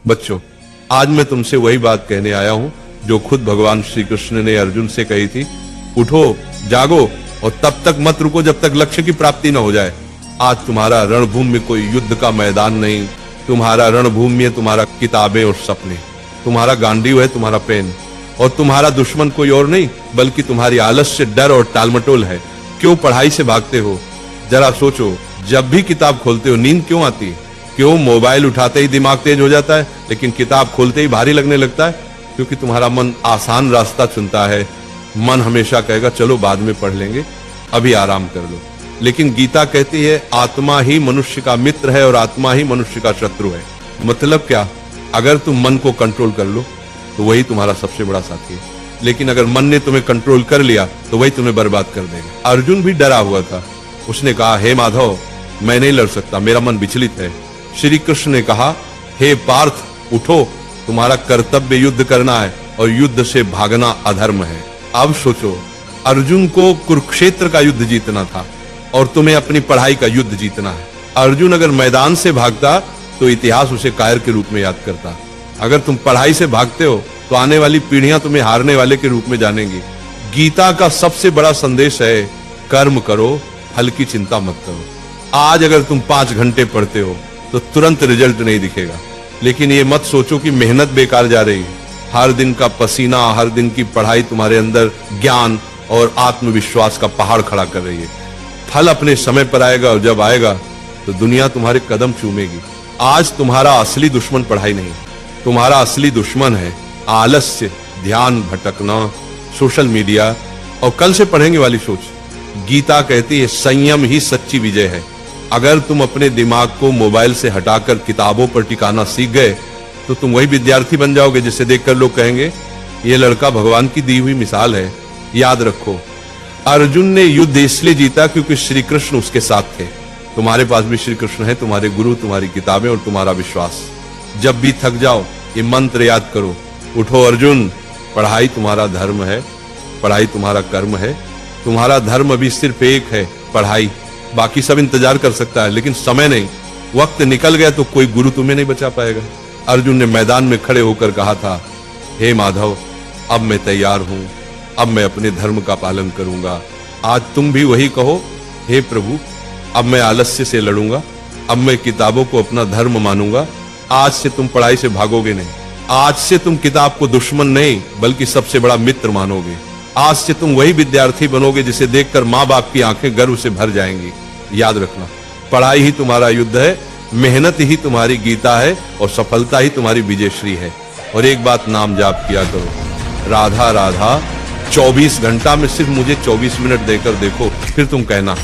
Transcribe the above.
बच्चों, आज मैं तुमसे वही बात कहने आया हूं जो खुद भगवान श्री कृष्ण ने अर्जुन से कही थी। उठो, जागो और तब तक मत रुको जब तक लक्ष्य की प्राप्ति न हो जाए। आज तुम्हारा रणभूमि में कोई युद्ध का मैदान नहीं, तुम्हारा रणभूमि है तुम्हारा किताबें और सपने, तुम्हारा गांडीव है तुम्हारा पेन, और तुम्हारा दुश्मन कोई और नहीं बल्कि तुम्हारी आलस्य, डर और टालमटोल है। क्यों पढ़ाई से भागते हो? जरा सोचो, जब भी किताब खोलते हो नींद क्यों आती है? क्यों मोबाइल उठाते ही दिमाग तेज हो जाता है लेकिन किताब खोलते ही भारी लगने लगता है? क्योंकि तुम्हारा मन आसान रास्ता चुनता है। मन हमेशा कहेगा चलो बाद में पढ़ लेंगे, अभी आराम कर लो। लेकिन गीता कहती है आत्मा ही मनुष्य का मित्र है और आत्मा ही मनुष्य का शत्रु है। मतलब क्या? अगर तुम मन को कंट्रोल कर लो तो वही तुम्हारा सबसे बड़ा साथी है, लेकिन अगर मन ने तुम्हें कंट्रोल कर लिया तो वही तुम्हें बर्बाद कर देगा। अर्जुन भी डरा हुआ था। उसने कहा, हे माधव, मैं नहीं लड़ सकता, मेरा मन विचलित है। श्री कृष्ण ने कहा, हे पार्थ, उठो, तुम्हारा कर्तव्य युद्ध करना है और युद्ध से भागना अधर्म है। अब सोचो, अर्जुन को कुरुक्षेत्र का युद्ध जीतना था और तुम्हें अपनी पढ़ाई का युद्ध जीतना है। अर्जुन अगर मैदान से भागता तो इतिहास उसे कायर के रूप में याद करता। अगर तुम पढ़ाई से भागते हो तो आने वाली पीढ़ियां तुम्हें हारने वाले के रूप में जानेंगी। गीता का सबसे बड़ा संदेश है कर्म करो, फल की चिंता मत करो। आज अगर तुम 5 घंटे पढ़ते हो तो तुरंत रिजल्ट नहीं दिखेगा, लेकिन ये मत सोचो कि मेहनत बेकार जा रही है। हर दिन का पसीना, हर दिन की पढ़ाई तुम्हारे अंदर ज्ञान और आत्मविश्वास का पहाड़ खड़ा कर रही है। फल अपने समय पर आएगा और जब आएगा तो दुनिया तुम्हारे कदम चूमेगी। आज तुम्हारा असली दुश्मन पढ़ाई नहीं, तुम्हारा असली दुश्मन है आलस्य, ध्यान भटकना, सोशल मीडिया और कल से पढ़ेंगे वाली सोच। गीता कहती है संयम ही सच्ची विजय है। अगर तुम अपने दिमाग को मोबाइल से हटाकर किताबों पर टिकाना सीख गए तो तुम वही विद्यार्थी बन जाओगे जिसे देखकर लोग कहेंगे ये लड़का भगवान की दी हुई मिसाल है। याद रखो, अर्जुन ने युद्ध इसलिए जीता क्योंकि श्री कृष्ण उसके साथ थे। तुम्हारे पास भी श्री कृष्ण है, तुम्हारे गुरु, तुम्हारी किताबें और तुम्हारा विश्वास। जब भी थक जाओ ये मंत्र याद करो, उठो अर्जुन, पढ़ाई तुम्हारा धर्म है, पढ़ाई तुम्हारा कर्म है। तुम्हारा धर्म अभी सिर्फ एक है, पढ़ाई। बाकी सब इंतजार कर सकता है लेकिन समय नहीं। वक्त निकल गया तो कोई गुरु तुम्हें नहीं बचा पाएगा। अर्जुन ने मैदान में खड़े होकर कहा था, हे माधव, अब मैं तैयार हूं, अब मैं अपने धर्म का पालन करूंगा। आज तुम भी वही कहो, हे प्रभु, अब मैं आलस्य से लड़ूंगा, अब मैं किताबों को अपना धर्म मानूंगा। आज से तुम पढ़ाई से भागोगे नहीं, आज से तुम किताब को दुश्मन नहीं बल्कि सबसे बड़ा मित्र मानोगे। आज से तुम वही विद्यार्थी बनोगे जिसे देखकर माँ बाप की आंखें गर्व से भर जाएंगी। याद रखना, पढ़ाई ही तुम्हारा युद्ध है, मेहनत ही तुम्हारी गीता है और सफलता ही तुम्हारी विजयश्री है। और एक बात नाम जाप किया करो, राधा राधा। 24 घंटा में सिर्फ मुझे 24 मिनट देकर देखो, फिर तुम कहना